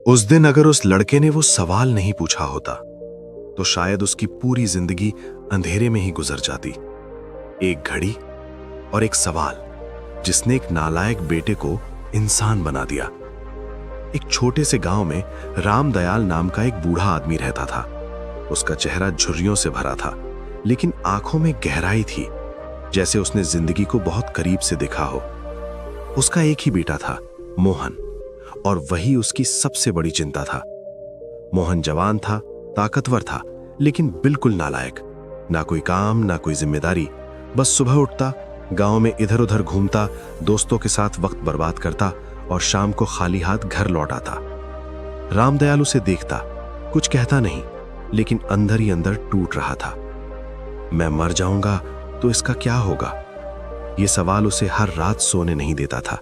उस दिन अगर उस लड़के ने वो सवाल नहीं पूछा होता तो शायद उसकी पूरी जिंदगी अंधेरे में ही गुजर जाती। एक घड़ी और एक सवाल जिसने एक नालायक बेटे को इंसान बना दिया। एक छोटे से गांव में रामदयाल नाम का एक बूढ़ा आदमी रहता था। उसका चेहरा झुर्रियों से भरा था, लेकिन आंखों में गहराई थी, जैसे उसने जिंदगी को बहुत करीब से देखा हो। उसका एक ही बेटा था, मोहन, और वही उसकी सबसे बड़ी चिंता था। मोहन जवान था, ताकतवर था, लेकिन बिल्कुल नालायक। ना कोई काम, ना कोई जिम्मेदारी। बस सुबह उठता, गांव में इधर उधर घूमता, दोस्तों के साथ वक्त बर्बाद करता और शाम को खाली हाथ घर लौट आता। रामदयाल उसे देखता, कुछ कहता नहीं, लेकिन अंदर ही अंदर टूट रहा था। मैं मर जाऊंगा तो इसका क्या होगा? यह सवाल उसे हर रात सोने नहीं देता था।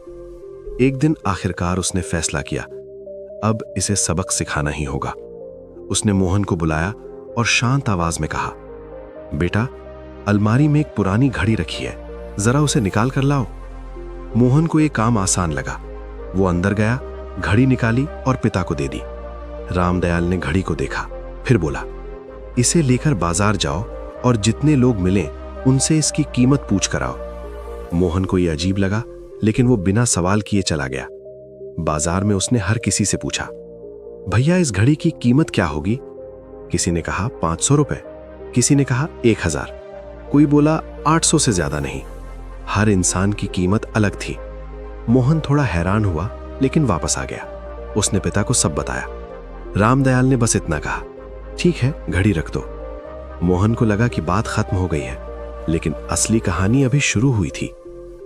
एक दिन आखिरकार उसने फैसला किया, अब इसे सबक सिखाना ही होगा। उसने मोहन को बुलाया और शांत आवाज में कहा, बेटा, अलमारी में एक पुरानी घड़ी रखी है, जरा उसे निकाल कर लाओ। मोहन को यह काम आसान लगा। वो अंदर गया, घड़ी निकाली और पिता को दे दी। रामदयाल ने घड़ी को देखा, फिर बोला, इसे लेकर बाजार जाओ और जितने लोग मिलें उनसे इसकी कीमत पूछ कर आओ। मोहन को यह अजीब लगा, लेकिन वो बिना सवाल किए चला गया। बाजार में उसने हर किसी से पूछा, भैया इस घड़ी की कीमत क्या होगी? किसी ने कहा 500 रुपए, किसी ने कहा 1000, कोई बोला 800 से ज्यादा नहीं। हर इंसान की कीमत अलग थी। मोहन थोड़ा हैरान हुआ, लेकिन वापस आ गया। उसने पिता को सब बताया। रामदयाल ने बस इतना कहा, ठीक है, घड़ी रख दो। मोहन को लगा कि बात खत्म हो गई है, लेकिन असली कहानी अभी शुरू हुई थी।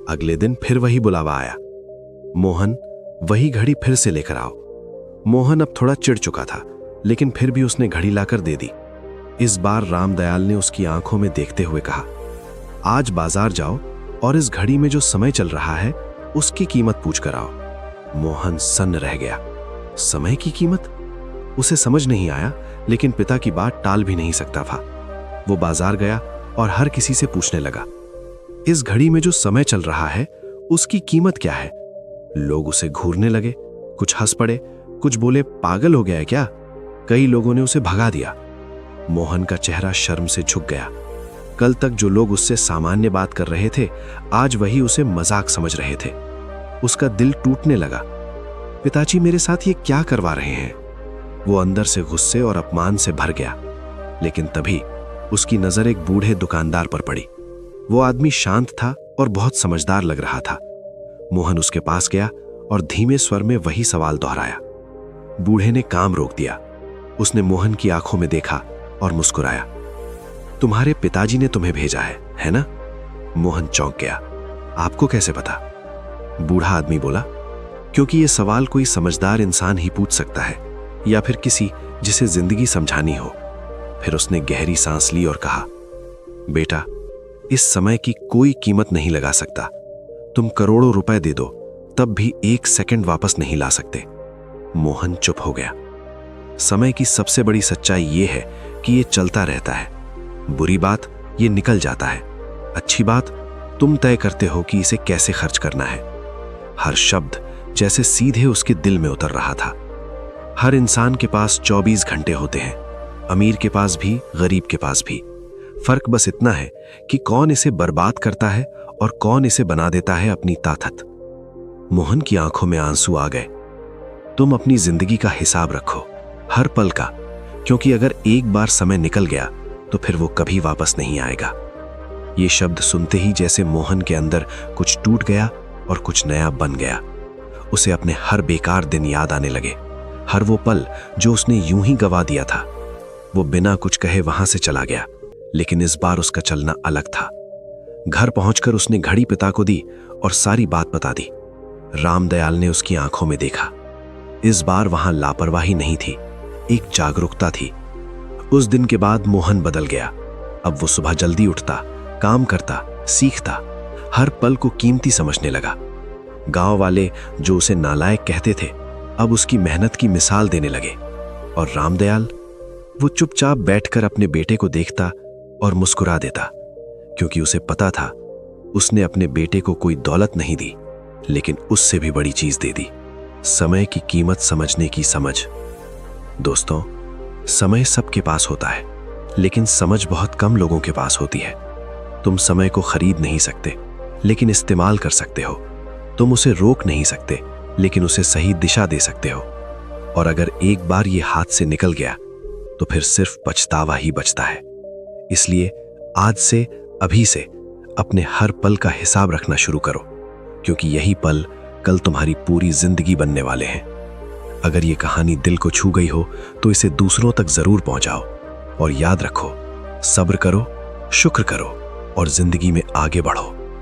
अगले दिन फिर वही बुलावा आया। मोहन, वही घड़ी फिर से लेकर आओ। मोहन अब थोड़ा चिढ़ चुका था, लेकिन फिर भी उसने घड़ी लाकर दे दी। इस बार रामदयाल ने उसकी आंखों में देखते हुए कहा, आज बाजार जाओ और इस घड़ी में जो समय चल रहा है उसकी कीमत पूछ कर आओ। मोहन सन्न रह गया। समय की कीमत? उसे समझ नहीं आया, लेकिन पिता की बात टाल भी नहीं सकता था। वो बाजार गया और हर किसी से पूछने लगा, इस घड़ी में जो समय चल रहा है उसकी कीमत क्या है? लोग उसे घूरने लगे, कुछ हंस पड़े, कुछ बोले पागल हो गया है क्या? कई लोगों ने उसे भगा दिया। मोहन का चेहरा शर्म से झुक गया। कल तक जो लोग उससे सामान्य बात कर रहे थे, आज वही उसे मजाक समझ रहे थे। उसका दिल टूटने लगा। पिताजी मेरे साथ ये क्या करवा रहे हैं? वो अंदर से गुस्से और अपमान से भर गया। लेकिन तभी उसकी नजर एक बूढ़े दुकानदार पर पड़ी। वो आदमी शांत था और बहुत समझदार लग रहा था। मोहन उसके पास गया और धीमे स्वर में वही सवाल दोहराया। बूढ़े ने काम रोक दिया। उसने मोहन की आंखों में देखा और मुस्कुराया। तुम्हारे पिताजी ने तुम्हें भेजा है ना? मोहन चौंक गया। आपको कैसे पता? बूढ़ा आदमी बोला, क्योंकि यह सवाल कोई समझदार इंसान ही पूछ सकता है, या फिर किसी जिसे जिंदगी समझानी हो। फिर उसने गहरी सांस ली और कहा, बेटा, इस समय की कोई कीमत नहीं लगा सकता। तुम करोड़ों रुपए दे दो, तब भी 1 सेकंड वापस नहीं ला सकते। मोहन चुप हो गया। समय की सबसे बड़ी सच्चाई यह है कि यह चलता रहता है। बुरी बात ये निकल जाता है, अच्छी बात तुम तय करते हो कि इसे कैसे खर्च करना है। हर शब्द जैसे सीधे उसके दिल में उतर रहा था। हर इंसान के पास 24 घंटे होते हैं, अमीर के पास भी, गरीब के पास भी। फर्क बस इतना है कि कौन इसे बर्बाद करता है और कौन इसे बना देता है अपनी ताकत। मोहन की आंखों में आंसू आ गए। तुम अपनी जिंदगी का हिसाब रखो, हर पल का, क्योंकि अगर एक बार समय निकल गया तो फिर वो कभी वापस नहीं आएगा। ये शब्द सुनते ही जैसे मोहन के अंदर कुछ टूट गया और कुछ नया बन गया। उसे अपने हर बेकार दिन याद आने लगे, हर वो पल जो उसने यूं ही गवा दिया था। वो बिना कुछ कहे वहां से चला गया, लेकिन इस बार उसका चलना अलग था। घर पहुंचकर उसने घड़ी पिता को दी और सारी बात बता दी। रामदयाल ने उसकी आंखों में देखा। इस बार वहां लापरवाही नहीं थी, एक जागरूकता थी। उस दिन के बाद मोहन बदल गया। अब वो सुबह जल्दी उठता, काम करता, सीखता, हर पल को कीमती समझने लगा। गांव वाले जो उसे नालायक कहते थे, अब उसकी मेहनत की मिसाल देने लगे। और रामदयाल, वो चुपचाप बैठकर अपने बेटे को देखता और मुस्कुरा देता, क्योंकि उसे पता था उसने अपने बेटे को कोई दौलत नहीं दी, लेकिन उससे भी बड़ी चीज दे दी, समय की कीमत समझने की समझ। दोस्तों, समय सबके पास होता है, लेकिन समझ बहुत कम लोगों के पास होती है। तुम समय को खरीद नहीं सकते, लेकिन इस्तेमाल कर सकते हो। तुम उसे रोक नहीं सकते, लेकिन उसे सही दिशा दे सकते हो। और अगर एक बार ये हाथ से निकल गया तो फिर सिर्फ पछतावा ही बचता है। इसलिए आज से, अभी से अपने हर पल का हिसाब रखना शुरू करो, क्योंकि यही पल कल तुम्हारी पूरी जिंदगी बनने वाले हैं। अगर ये कहानी दिल को छू गई हो तो इसे दूसरों तक जरूर पहुंचाओ। और याद रखो, सब्र करो, शुक्र करो और जिंदगी में आगे बढ़ो।